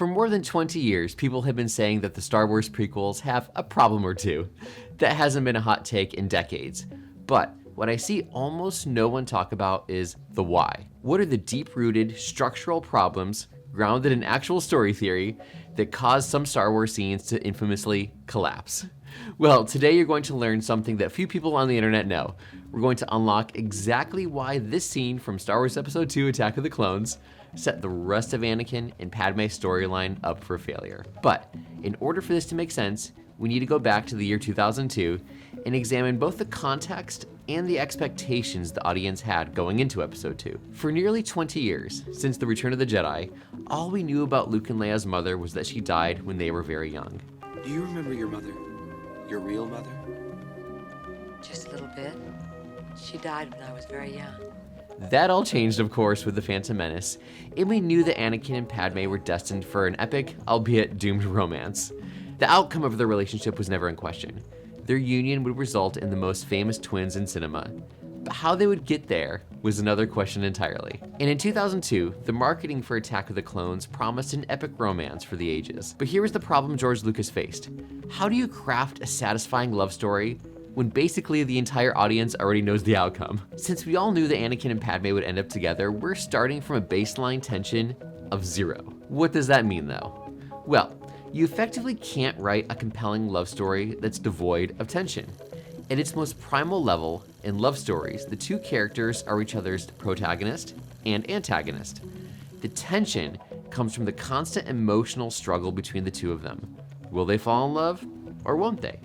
For more than 20 years, people have been saying that the Star Wars prequels have a problem or two. That hasn't been a hot take in decades. But what I see almost no one talk about is the why. What are the deep-rooted structural problems grounded in actual story theory that cause some Star Wars scenes to infamously collapse? Well, today you're going to learn something that few people on the internet know. We're going to unlock exactly why this scene from Star Wars Episode 2 Attack of the Clones set the rest of Anakin and Padme's storyline up for failure. But in order for this to make sense, we need to go back to the year 2002 and examine both the context and the expectations the audience had going into Episode 2. For nearly 20 years, since the Return of the Jedi, all we knew about Luke and Leia's mother was that she died when they were very young. Do you remember your mother? Your real mother? Just a little bit. She died when I was very young. That all changed, of course, with The Phantom Menace, and we knew that Anakin and Padme were destined for an epic, albeit doomed romance. The outcome of their relationship was never in question. Their union would result in the most famous twins in cinema. But how they would get there was another question entirely. And in 2002, the marketing for Attack of the Clones promised an epic romance for the ages. But here was the problem George Lucas faced. How do you craft a satisfying love story when basically the entire audience already knows the outcome? Since we all knew that Anakin and Padme would end up together, we're starting from a baseline tension of 0. What does that mean though? Well, you effectively can't write a compelling love story that's devoid of tension. At its most primal level, in love stories, the two characters are each other's protagonist and antagonist. The tension comes from the constant emotional struggle between the two of them. Will they fall in love, or won't they?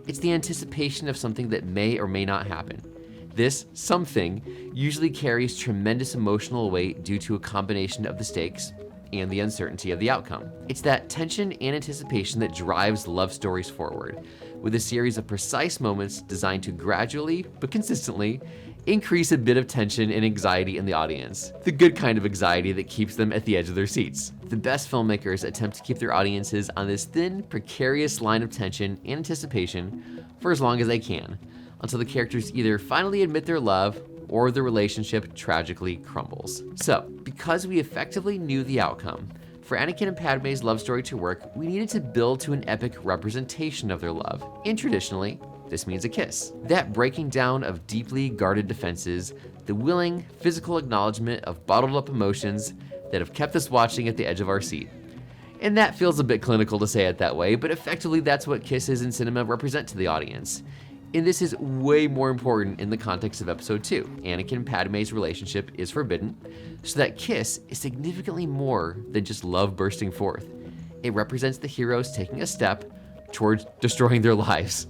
It's the anticipation of something that may or may not happen. This something usually carries tremendous emotional weight due to a combination of the stakes and the uncertainty of the outcome. It's that tension and anticipation that drives love stories forward, with a series of precise moments designed to gradually, but consistently, increase a bit of tension and anxiety in the audience. The good kind of anxiety that keeps them at the edge of their seats. The best filmmakers attempt to keep their audiences on this thin, precarious line of tension and anticipation for as long as they can, until the characters either finally admit their love or the relationship tragically crumbles. So, because we effectively knew the outcome, for Anakin and Padme's love story to work, we needed to build to an epic representation of their love. And traditionally, this means a kiss. That breaking down of deeply guarded defenses, the willing, physical acknowledgement of bottled up emotions that have kept us watching at the edge of our seat. And that feels a bit clinical to say it that way, but effectively that's what kisses in cinema represent to the audience. And this is way more important in the context of Episode 2. Anakin and Padme's relationship is forbidden, so that kiss is significantly more than just love bursting forth. It represents the heroes taking a step towards destroying their lives.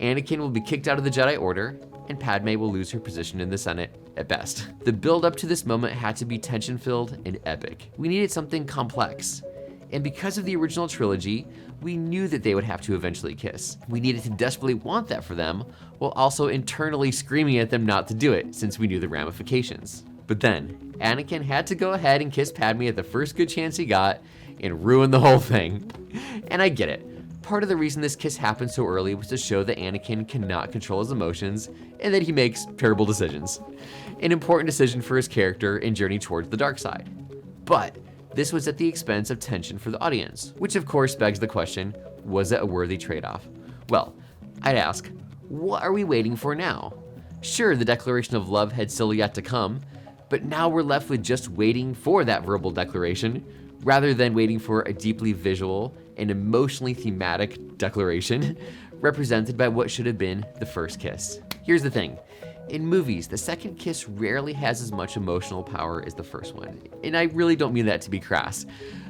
Anakin will be kicked out of the Jedi Order, and Padme will lose her position in the Senate at best. The build up to this moment had to be tension-filled and epic. We needed something complex. And because of the original trilogy, we knew that they would have to eventually kiss. We needed to desperately want that for them, while also internally screaming at them not to do it, since we knew the ramifications. But then, Anakin had to go ahead and kiss Padme at the first good chance he got, and ruin the whole thing. And I get it. Part of the reason this kiss happened so early was to show that Anakin cannot control his emotions, and that he makes terrible decisions. An important decision for his character and journey towards the dark side. But this was at the expense of tension for the audience, which of course begs the question, was it a worthy trade-off? Well, I'd ask, what are we waiting for now? Sure, the declaration of love had still yet to come, but now we're left with just waiting for that verbal declaration, rather than waiting for a deeply visual and emotionally thematic declaration, represented by what should have been the first kiss. Here's the thing. In movies, the second kiss rarely has as much emotional power as the first one, and I really don't mean that to be crass.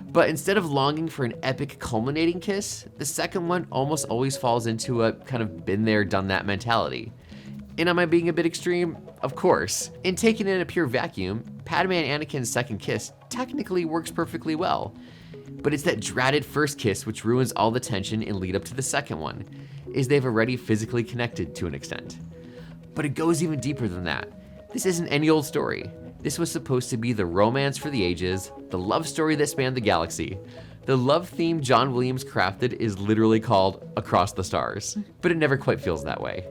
But instead of longing for an epic culminating kiss, the second one almost always falls into a kind of been there, done that mentality. And am I being a bit extreme? Of course. And taken in a pure vacuum, Padme and Anakin's second kiss technically works perfectly well. But it's that dreaded first kiss which ruins all the tension and lead up to the second one, is they've already physically connected to an extent. But it goes even deeper than that. This isn't any old story. This was supposed to be the romance for the ages, the love story that spanned the galaxy. The love theme John Williams crafted is literally called Across the Stars, but it never quite feels that way.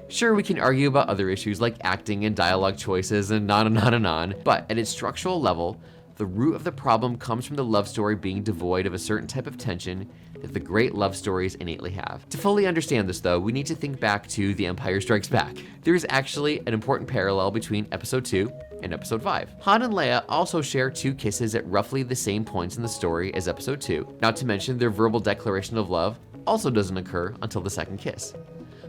Sure, we can argue about other issues like acting and dialogue choices and on and on and on, but at its structural level, The root of the problem comes from the love story being devoid of a certain type of tension that the great love stories innately have. To fully understand this though, we need to think back to The Empire Strikes Back. There is actually an important parallel between episode 2 and episode 5. Han and Leia also share 2 kisses at roughly the same points in the story as episode 2, not to mention their verbal declaration of love also doesn't occur until the second kiss.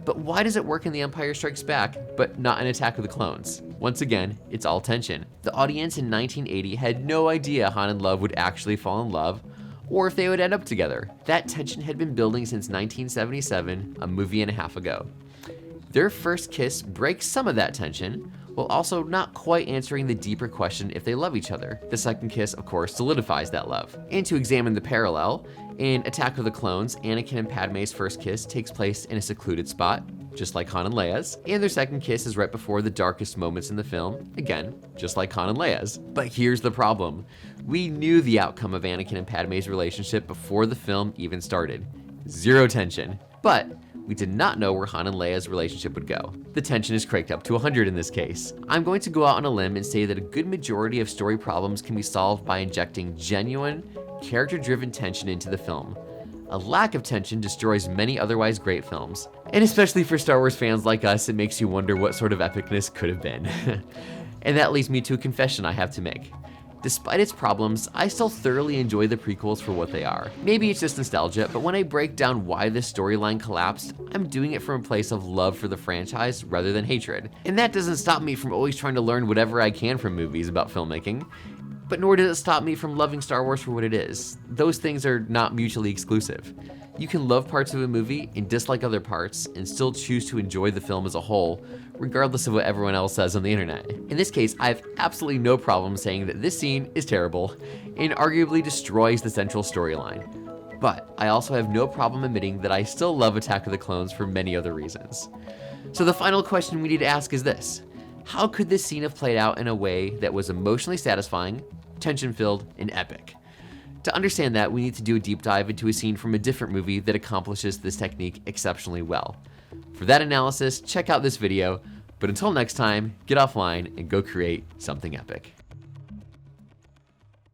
But why does it work in The Empire Strikes Back, but not in Attack of the Clones? Once again, it's all tension. The audience in 1980 had no idea Han and Love would actually fall in love, or if they would end up together. That tension had been building since 1977, a movie and a half ago. Their first kiss breaks some of that tension, while also not quite answering the deeper question if they love each other. The second kiss, of course, solidifies that love. And to examine the parallel, in Attack of the Clones, Anakin and Padme's first kiss takes place in a secluded spot, just like Han and Leia's, and their second kiss is right before the darkest moments in the film, again, just like Han and Leia's. But here's the problem. We knew the outcome of Anakin and Padme's relationship before the film even started. Zero tension. But we did not know where Han and Leia's relationship would go. The tension is cranked up to 100 in this case. I'm going to go out on a limb and say that a good majority of story problems can be solved by injecting genuine, character-driven tension into the film. A lack of tension destroys many otherwise great films. And especially for Star Wars fans like us, it makes you wonder what sort of epicness could have been. And that leads me to a confession I have to make. Despite its problems, I still thoroughly enjoy the prequels for what they are. Maybe it's just nostalgia, but when I break down why this storyline collapsed, I'm doing it from a place of love for the franchise rather than hatred. And that doesn't stop me from always trying to learn whatever I can from movies about filmmaking, but nor does it stop me from loving Star Wars for what it is. Those things are not mutually exclusive. You can love parts of a movie and dislike other parts and still choose to enjoy the film as a whole, regardless of what everyone else says on the internet. In this case, I have absolutely no problem saying that this scene is terrible and arguably destroys the central storyline. But I also have no problem admitting that I still love Attack of the Clones for many other reasons. So the final question we need to ask is this: how could this scene have played out in a way that was emotionally satisfying, tension-filled, and epic? To understand that, we need to do a deep dive into a scene from a different movie that accomplishes this technique exceptionally well. For that analysis, check out this video, but until next time, get offline and go create something epic.